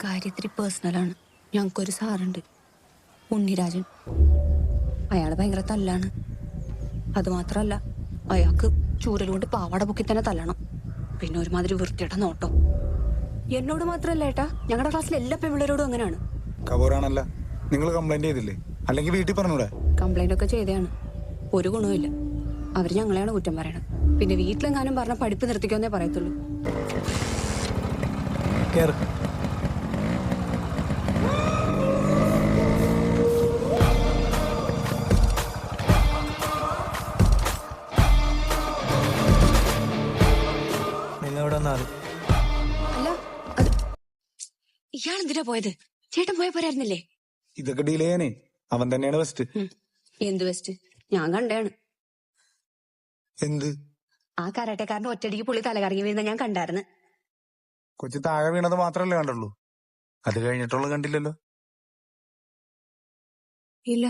കാര്യത്തിരി പേഴ്സണലാണ്. ഞങ്ങൾക്കൊരു സാറുണ്ട്, ഉണ്ണിരാജൻ. അയാള് ഭയങ്കര തല്ലാണ്. അതുമാത്രല്ല, അയാൾക്ക് ചൂരലുകൊണ്ട് പാവാട പൊക്കി തന്നെ തല്ലണം. പിന്നെ ഒരുമാതിരി വൃത്തിയുടെ നോട്ടം. എന്നോട് മാത്രല്ല ഏട്ടാ, ഞങ്ങളുടെ ക്ലാസ്സിലെ എല്ലാ പെൺപിള്ളേരോടും അങ്ങനെയാണ്. കബോറാണല്ല, നിങ്ങൾ കംപ്ലൈന്റ് ചെയ്തില്ലേ? അല്ലെങ്കിൽ വീട്ടിൽ പറഞ്ഞൂടെ? കംപ്ലൈന്റ് ഒക്കെ ചെയ്തതാണ്, ഒരു ഗുണവുമില്ല. അവര് ഞങ്ങളെയാണ് കുറ്റം പറയണത്. പിന്നെ വീട്ടിലെങ്ങാനും പറഞ്ഞ പഠിപ്പ് നിർത്തിക്കുമെന്നേ പറയത്തുള്ളൂ. അല്ല, അത് ഇയാളെന്തിനാ പോയത്? ചേട്ടൻ പോയ പോരായിരുന്നില്ലേ? ഇതൊക്കെ ഡീൽ ചെയ്യാനേ അവൻ തന്നെയാണ് ബെസ്റ്റ്. എന്ത് ബെസ്റ്റ്? ഞാൻ കണ്ടാണ്. എന്ത്? ആ കരാട്ടക്കാരന്റെ ഒറ്റടിക്ക് പുള്ളി തലകറങ്ങി വീഴുന്ന ഞാൻ കണ്ടായിരുന്നു. കൊച്ചു താഴെ വീണത് മാത്രല്ലേ കണ്ടുള്ളൂ, അത് കഴിഞ്ഞിട്ടുള്ളത് കണ്ടില്ലല്ലോ. ഇല്ല.